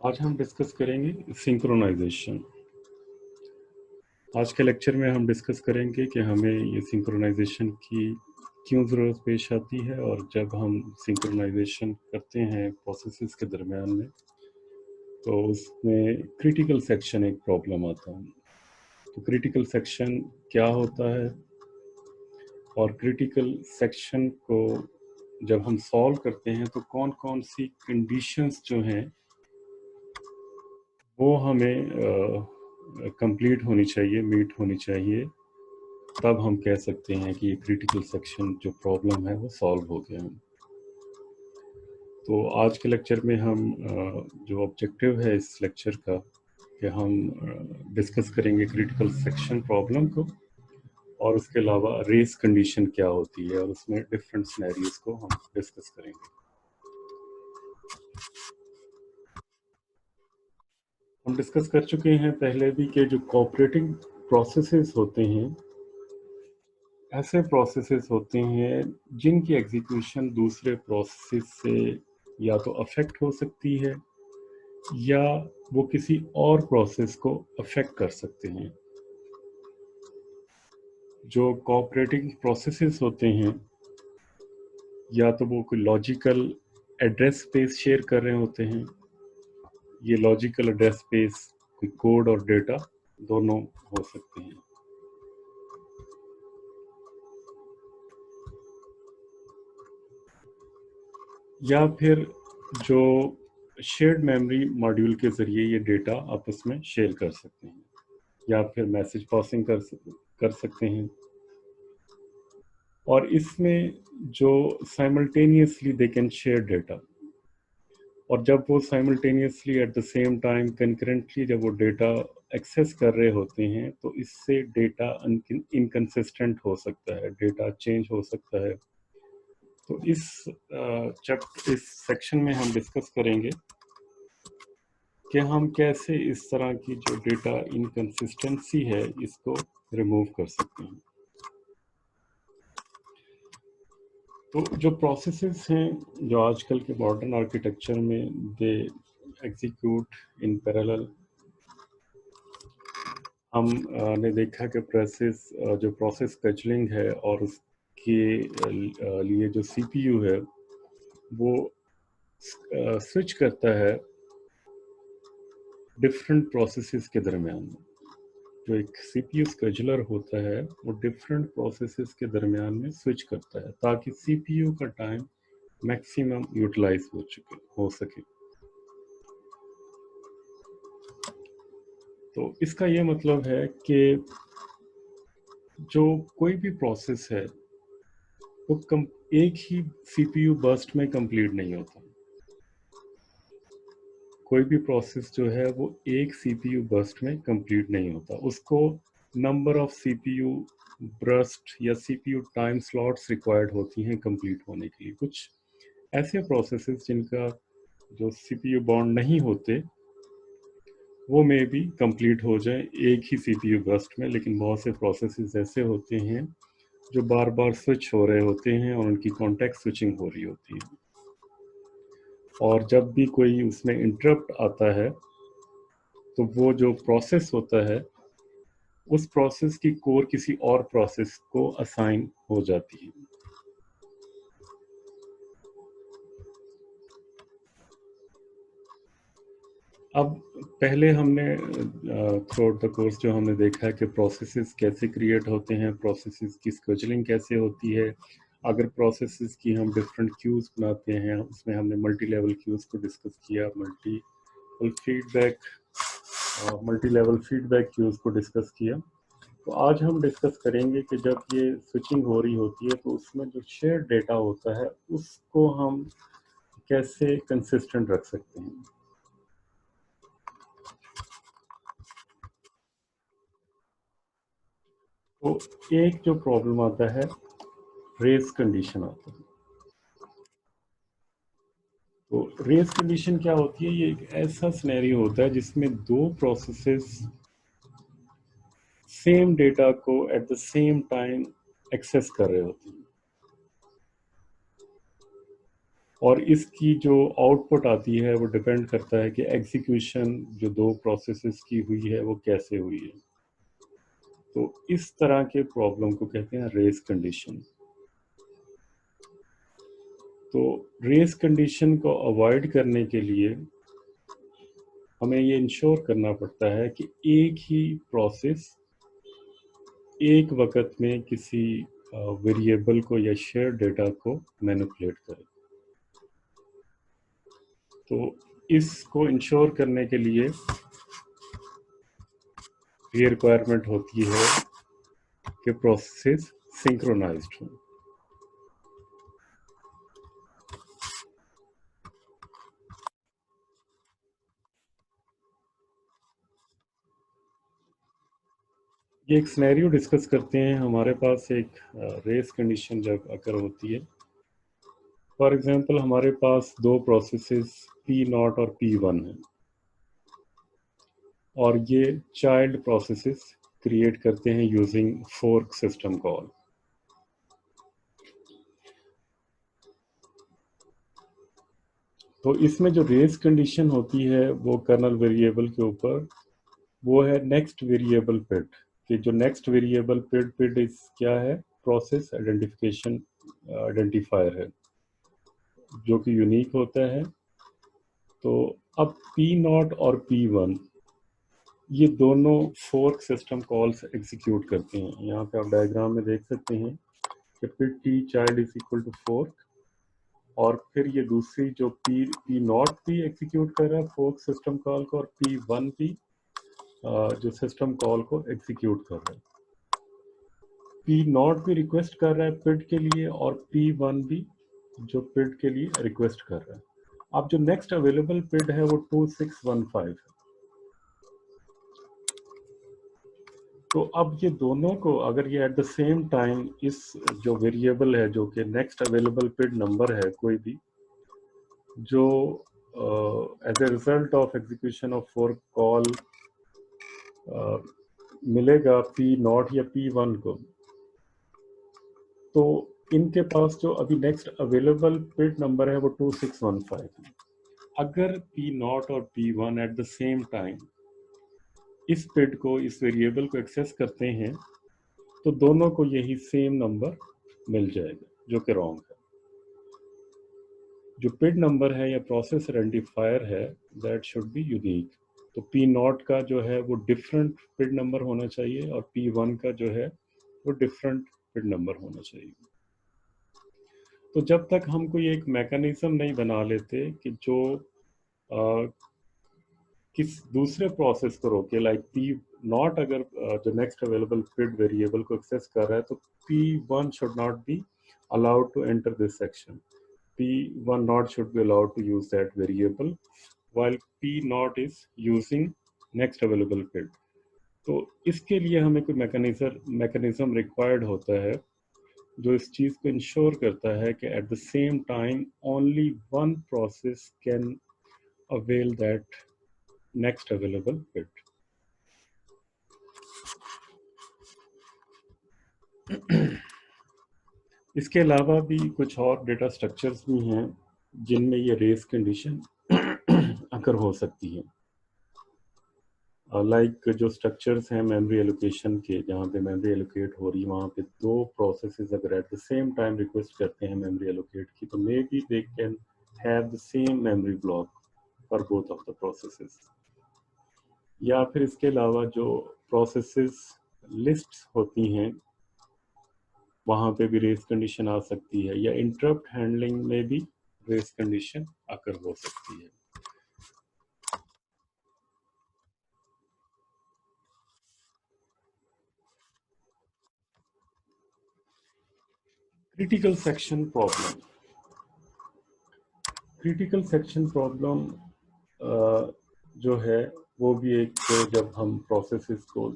आज हम डिस्कस करेंगे सिंक्रोनाइजेशन। आज के लेक्चर में हम डिस्कस करेंगे कि हमें ये सिंक्रोनाइजेशन की क्यों ज़रूरत पेश आती है, और जब हम सिंक्रोनाइजेशन करते हैं प्रोसेसेस के दरमियान में तो उसमें क्रिटिकल सेक्शन एक प्रॉब्लम आता है। तो क्रिटिकल सेक्शन क्या होता है, और क्रिटिकल सेक्शन को जब हम सॉल्व करते हैं तो कौन कौन सी कंडीशंस जो हैं वो हमें कंप्लीट होनी चाहिए, मीट होनी चाहिए, तब हम कह सकते हैं कि ये क्रिटिकल सेक्शन जो प्रॉब्लम है वो सॉल्व हो गया है। तो आज के लेक्चर में हम जो ऑब्जेक्टिव है इस लेक्चर का कि हम डिस्कस करेंगे क्रिटिकल सेक्शन प्रॉब्लम को, और उसके अलावा रेस कंडीशन क्या होती है, और उसमें डिफरेंट सिनेरियोज को हम डिस्कस करेंगे। हम डिस्कस कर चुके हैं पहले भी कि जो कोऑपरेटिंग प्रोसेसेस होते हैं, ऐसे प्रोसेसेस होते हैं जिनकी एग्जीक्यूशन दूसरे प्रोसेस से या तो अफेक्ट हो सकती है या वो किसी और प्रोसेस को अफेक्ट कर सकते हैं। जो कोऑपरेटिंग प्रोसेसेस होते हैं या तो वो कोई लॉजिकल एड्रेस स्पेस शेयर कर रहे होते हैं, ये लॉजिकल एड्रेस स्पेस कोई कोड और डेटा दोनों हो सकते हैं, या फिर जो शेयर्ड मेमोरी मॉड्यूल के ज़रिए ये डेटा आपस में शेयर कर सकते हैं, या फिर मैसेज पासिंग कर सकते हैं। और इसमें जो simultaneously they can share data, और जब वो simultaneously eight the same time concurrently जब वो डेटा एक्सेस कर रहे होते हैं तो इससे डेटा इनकंसिस्टेंट हो सकता है, डेटा चेंज हो सकता है। तो इस सेक्शन में हम डिस्कस करेंगे कि हम कैसे इस तरह की जो डेटा इनकंसिस्टेंसी है इसको रिमूव कर सकते हैं। तो जो प्रोसेसेस हैं जो आजकल के मॉडर्न आर्किटेक्चर में दे एग्जीक्यूट इन पैरेलल, हम ने देखा कि जो प्रोसेस स्केजुलिंग है और उसके लिए जो सीपीयू है वो स्विच करता है डिफरेंट प्रोसेसेस के दरमियान में। जो एक सीपीयू स्केजुलर होता है वो डिफरेंट प्रोसेसेस के दरमियान में स्विच करता है ताकि सीपीयू का टाइम मैक्सिमम यूटिलाइज हो सके। तो इसका ये मतलब है कि जो कोई भी प्रोसेस है वो एक ही सीपीयू बर्स्ट में कंप्लीट नहीं होता। कोई भी प्रोसेस जो है वो एक सीपीयू बर्स्ट में कंप्लीट नहीं होता, उसको नंबर ऑफ सीपीयू बर्स्ट या सीपीयू टाइम स्लॉट्स रिक्वायर्ड होती हैं कंप्लीट होने के लिए। कुछ ऐसे प्रोसेसेस जिनका जो सीपीयू बॉन्ड नहीं होते वो मे भी कंप्लीट हो जाए एक ही सीपीयू बर्स्ट में, लेकिन बहुत से प्रोसेसेस ऐसे होते हैं जो बार बार स्विच हो रहे होते हैं और उनकी कॉन्टेक्स्ट स्विचिंग हो रही होती है, और जब भी कोई उसमें इंटरप्ट आता है तो वो जो प्रोसेस होता है उस प्रोसेस की कोर किसी और प्रोसेस को असाइन हो जाती है। अब पहले हमने थ्रू आउट द कोर्स जो हमने देखा है कि प्रोसेसेस कैसे क्रिएट होते हैं, प्रोसेसेस की स्केजुलिंग कैसे होती है। अगर प्रोसेसेस की हम डिफरेंट क्यूज बनाते हैं, उसमें हमने मल्टी लेवल क्यूज को डिस्कस किया, मल्टी लेवल फीडबैक क्यूज को डिस्कस किया। तो आज हम डिस्कस करेंगे कि जब ये स्विचिंग हो रही होती है तो उसमें जो शेयर डेटा होता है उसको हम कैसे कंसिस्टेंट रख सकते हैं। तो एक जो प्रॉब्लम आता है रेस कंडीशन आता है। तो रेस कंडीशन क्या होती है, ये एक ऐसा सिनेरियो होता है जिसमें दो प्रोसेसेस सेम डेटा को at the same time access कर रहे होते हैं। और इसकी जो आउटपुट आती है वो डिपेंड करता है कि एग्जीक्यूशन जो दो प्रोसेसेस की हुई है वो कैसे हुई है। तो इस तरह के प्रॉब्लम को कहते हैं रेस कंडीशन। तो रेस कंडीशन को अवॉइड करने के लिए हमें ये इंश्योर करना पड़ता है कि एक ही प्रोसेस एक वक्त में किसी वेरिएबल को या शेयर डेटा को मैनिपुलेट करे। तो इसको इंश्योर करने के लिए ये रिक्वायरमेंट होती है कि प्रोसेस सिंक्रोनाइज्ड हो। ये एक सिनेरियो डिस्कस करते हैं। हमारे पास एक रेस कंडीशन जब अकर होती है, फॉर एग्जांपल हमारे पास दो प्रोसेसेस P0 और P1 हैं और ये चाइल्ड प्रोसेसेस क्रिएट करते हैं यूजिंग फोर्क सिस्टम कॉल। तो इसमें जो रेस कंडीशन होती है वो कर्नल वेरिएबल के ऊपर वो है नेक्स्ट वेरिएबल पिड, कि जो नेक्स्ट वेरिएबल पिड इस क्या है, प्रोसेस आइडेंटिफिकेशन आइडेंटिफायर है जो कि यूनिक होता है। तो अब P0 और P1 ये दोनों फोर्क सिस्टम कॉल्स एग्जीक्यूट करते हैं। यहाँ पे आप डायग्राम में देख सकते हैं कि फिर T child is equal to fork, और फिर ये दूसरी जो P0 भी एग्जीक्यूट कर रहा है फोर्क सिस्टम कॉल को, और P1 भी जो सिस्टम कॉल को एग्जीक्यूट कर रहा है। P0 भी रिक्वेस्ट कर रहा है पिड के लिए और P1 भी जो पिड के लिए रिक्वेस्ट कर रहा है। अब जो नेक्स्ट अवेलेबल पिड है वो 2615 है। तो अब ये दोनों को अगर ये एट द सेम टाइम इस जो वेरिएबल है जो कि नेक्स्ट अवेलेबल पिड नंबर है कोई भी, जो as a result of execution of fork call मिलेगा P0 या P1 को, तो इनके पास जो अभी नेक्स्ट अवेलेबल पिड नंबर है वो 2615 है। अगर P0 और P1 eight the same time इस पिड को, इस वेरिएबल को एक्सेस करते हैं तो दोनों को यही सेम नंबर मिल जाएगा, जो कि रॉन्ग है। जो पिड नंबर है या प्रोसेस आइडेंटिफायर है दैट शुड बी यूनिक। तो P0 का जो है वो डिफरेंट पिड नंबर होना चाहिए और P1 का जो है वो डिफरेंट पिड नंबर होना चाहिए। तो जब तक हम कोई एक मैकेनिज्म नहीं बना लेते कि जो किस दूसरे प्रोसेस को रोके, लाइक P0 अगर जो नेक्स्ट अवेलेबल पिड वेरिएबल को एक्सेस कर रहा है तो P1 should not be allowed to enter this section. P1 not should be allowed to use that variable while P0 is using next available PID. तो इसके लिए हमें कोई मैकेनिज्म रिक्वायर्ड होता है जो इस चीज़ को इंश्योर करता है कि eight the same time only one process can avail that next available PID. इसके अलावा भी कुछ और डेटा स्ट्रक्चर्स भी हैं जिनमें ये रेस कंडीशन अगर हो सकती है। लाइक जो स्ट्रक्चर्स हैं मेमोरी एलोकेशन के, जहाँ पे मेमोरी एलोकेट हो रही है वहाँ पे दो प्रोसेसेस अगर eight the same time request करते हैं मेमोरी एलोकेट की, तो may be they can have the same memory block for both of the processes. या फिर इसके अलावा जो प्रोसेसेस लिस्ट्स होती हैं वहाँ पे भी रेस कंडीशन आ सकती है, या इंटरप्ट हैंडलिंग में भी रेस कंडीशन आकर हो सकती है। Critical section problem. Critical section problem जो है वो भी एक, जब हम प्रोसेसेस को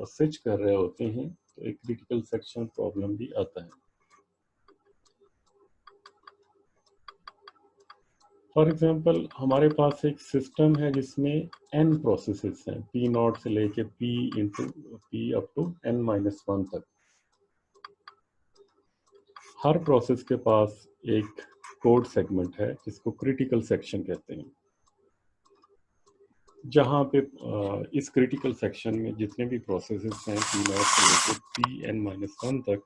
स्विच कर रहे होते हैं तो एक क्रिटिकल सेक्शन प्रॉब्लम भी आता है। फॉर एग्जांपल हमारे पास एक सिस्टम है जिसमें n प्रोसेसेस हैं, P0 से लेके P अप टू n-1 तक। हर प्रोसेस के पास एक कोड सेगमेंट है जिसको क्रिटिकल सेक्शन कहते हैं, जहाँ पे इस क्रिटिकल सेक्शन में जितने भी प्रोसेसेस हैं P0 से लेकर Pn-1 तक,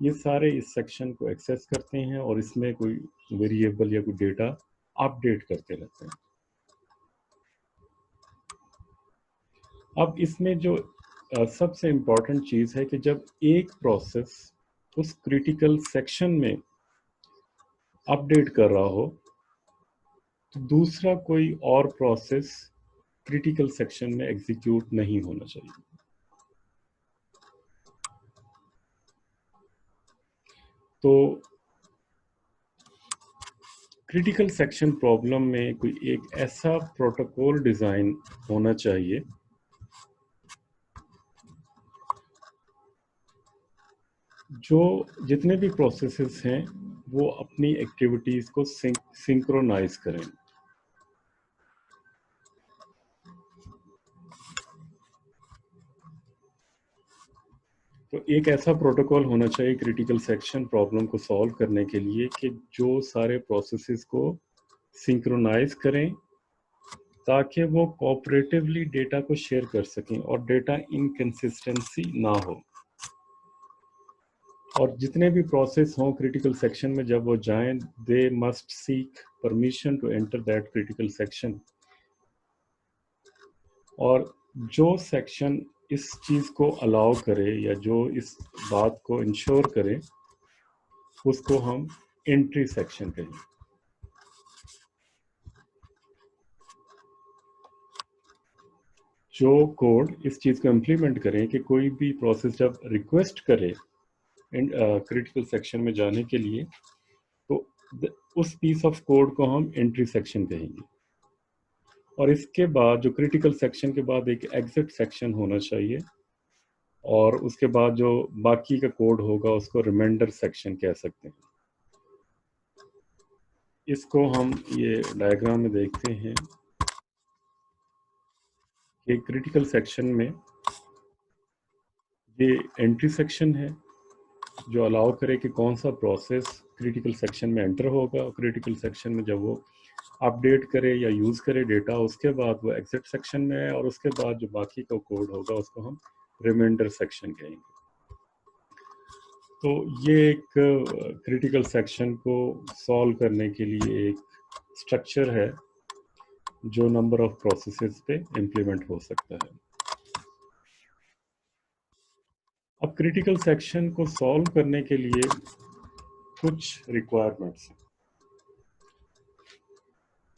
ये सारे इस सेक्शन को एक्सेस करते हैं और इसमें कोई वेरिएबल या कोई डेटा अपडेट करते रहते हैं। अब इसमें जो सबसे इम्पॉर्टेंट चीज़ है कि जब एक प्रोसेस उस क्रिटिकल सेक्शन में अपडेट कर रहा हो तो दूसरा कोई और प्रोसेस क्रिटिकल सेक्शन में एग्जीक्यूट नहीं होना चाहिए। तो क्रिटिकल सेक्शन प्रॉब्लम में कोई एक ऐसा प्रोटोकॉल डिज़ाइन होना चाहिए जो जितने भी प्रोसेसेस हैं वो अपनी एक्टिविटीज़ को सिंक्रोनाइज करें। तो एक ऐसा प्रोटोकॉल होना चाहिए क्रिटिकल सेक्शन प्रॉब्लम को सॉल्व करने के लिए कि जो सारे प्रोसेसेस को सिंक्रोनाइज करें ताकि वो कोऑपरेटिवली डेटा को शेयर कर सकें और डेटा इनकंसिस्टेंसी ना हो। और जितने भी प्रोसेस हों क्रिटिकल सेक्शन में जब वो जाएं, they must seek permission to enter that critical section. और जो सेक्शन इस चीज़ को अलाउ करे या जो इस बात को इंश्योर करे उसको हम एंट्री सेक्शन कहें। जो कोड इस चीज़ को इम्प्लीमेंट करें कि कोई भी प्रोसेस जब रिक्वेस्ट करे क्रिटिकल सेक्शन में जाने के लिए तो उस पीस ऑफ कोड को हम एंट्री सेक्शन कहेंगे। और इसके बाद जो क्रिटिकल सेक्शन के बाद एक एग्जिट सेक्शन होना चाहिए और उसके बाद जो बाकी का कोड होगा उसको रिमाइंडर सेक्शन कह सकते हैं। इसको हम ये डायग्राम में देखते हैं कि क्रिटिकल सेक्शन में ये एंट्री सेक्शन है जो अलाउ करे कि कौन सा प्रोसेस क्रिटिकल सेक्शन में एंटर होगा और क्रिटिकल सेक्शन में जब वो अपडेट करे या यूज़ करे डेटा उसके बाद वो एग्जिट सेक्शन में है और उसके बाद जो बाकी का कोड होगा उसको हम रिमाइंडर सेक्शन कहेंगे। तो ये एक क्रिटिकल सेक्शन को सॉल्व करने के लिए एक स्ट्रक्चर है जो नंबर ऑफ प्रोसेसेस पे इम्प्लीमेंट हो सकता है। अब क्रिटिकल सेक्शन को सॉल्व करने के लिए कुछ रिक्वायरमेंट्स हैं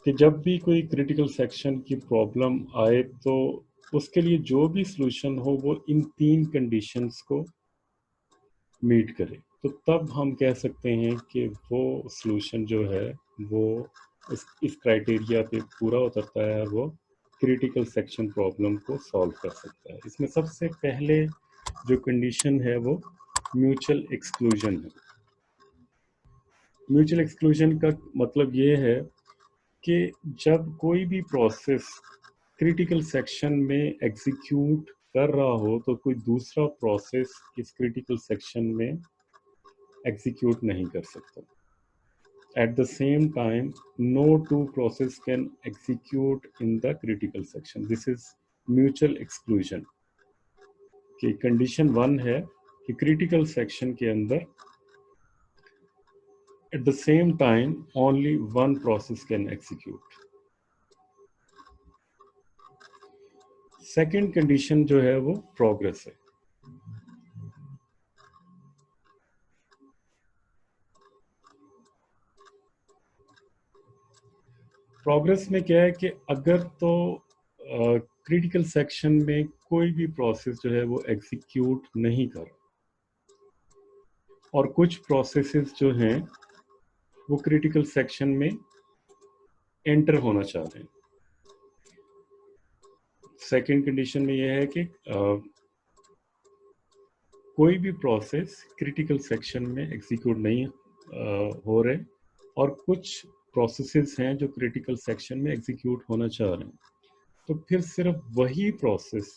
कि जब भी कोई क्रिटिकल सेक्शन की प्रॉब्लम आए तो उसके लिए जो भी सॉल्यूशन हो वो इन 3 कंडीशंस को मीट करे। तो तब हम कह सकते हैं कि वो सॉल्यूशन जो है वो इस क्राइटेरिया पे पूरा उतरता है और वो क्रिटिकल सेक्शन प्रॉब्लम को सॉल्व कर सकता है। इसमें सबसे पहले जो कंडीशन है वो म्यूचुअल एक्सक्लूजन है। म्यूचुअल एक्सक्लूजन का मतलब ये है कि जब कोई भी प्रोसेस क्रिटिकल सेक्शन में एग्जीक्यूट कर रहा हो तो कोई दूसरा प्रोसेस इस क्रिटिकल सेक्शन में एग्जीक्यूट नहीं कर सकता। At the same time, no two process can execute in the critical section. This is mutual exclusion. कि कंडीशन 1 है कि क्रिटिकल सेक्शन के अंदर at the same time only one process can execute. Second condition जो है वो progress है। Progress में क्या है कि अगर तो क्रिटिकल सेक्शन में कोई भी प्रोसेस जो है वो एग्जीक्यूट नहीं कर और कुछ प्रोसेसेस जो हैं वो क्रिटिकल सेक्शन में एंटर होना चाह रहे हैं। सेकेंड कंडीशन में यह है कि कोई भी प्रोसेस क्रिटिकल सेक्शन में एग्जीक्यूट नहीं हो रहे और कुछ प्रोसेसेस हैं जो क्रिटिकल सेक्शन में एग्जीक्यूट होना चाह रहे हैं। तो फिर सिर्फ वही प्रोसेस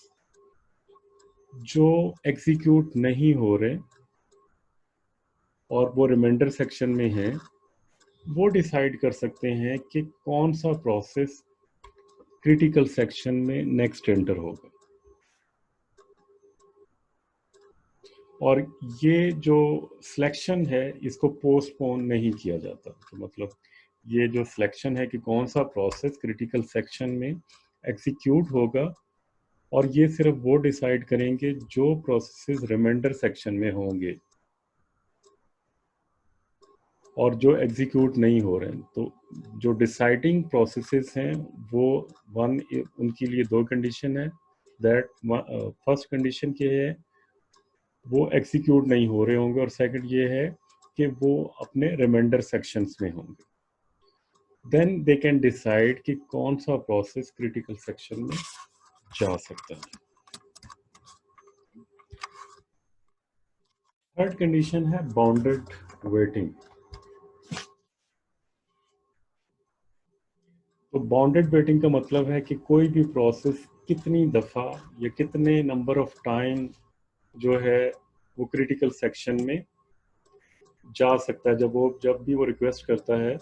जो एग्जीक्यूट नहीं हो रहे और वो रिमाइंडर सेक्शन में है वो डिसाइड कर सकते हैं कि कौन सा प्रोसेस क्रिटिकल सेक्शन में नेक्स्ट एंटर होगा। और ये जो सिलेक्शन है इसको पोस्टपोन नहीं किया जाता। तो मतलब ये जो सिलेक्शन है कि कौन सा प्रोसेस क्रिटिकल सेक्शन में एग्जीक्यूट होगा, और ये सिर्फ वो डिसाइड करेंगे जो प्रोसेसेस रिमाइंडर सेक्शन में होंगे और जो एग्जीक्यूट नहीं हो रहे हैं। तो जो डिसाइडिंग प्रोसेसेस हैं वो वन, उनके लिए दो कंडीशन है। दैट फर्स्ट कंडीशन क्या है, वो एग्जीक्यूट नहीं हो रहे होंगे, और सेकंड ये है कि वो अपने रिमाइंडर सेक्शंस में होंगे। देन दे कैन डिसाइड कि कौन सा प्रोसेस क्रिटिकल सेक्शन में जा सकता है। थर्ड कंडीशन है बाउंडेड वेटिंग। तो बाउंडेड वेटिंग का मतलब है कि कोई भी प्रोसेस कितनी दफ़ा या कितने नंबर ऑफ टाइम जो है वो क्रिटिकल सेक्शन में जा सकता है। जब भी वो रिक्वेस्ट करता है,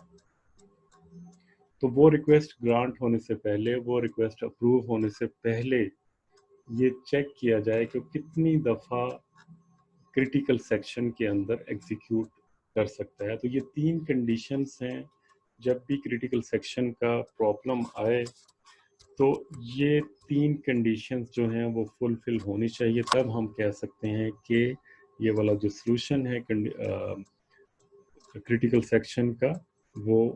तो वो रिक्वेस्ट ग्रांट होने से पहले, वो रिक्वेस्ट अप्रूव होने से पहले ये चेक किया जाए कि कितनी दफ़ा क्रिटिकल सेक्शन के अंदर एग्जीक्यूट कर सकता है। तो ये तीन कंडीशंस हैं। जब भी क्रिटिकल सेक्शन का प्रॉब्लम आए तो ये तीन कंडीशंस जो हैं वो फुलफिल होनी चाहिए, तब हम कह सकते हैं कि ये वाला जो सॉल्यूशन है क्रिटिकल सेक्शन का वो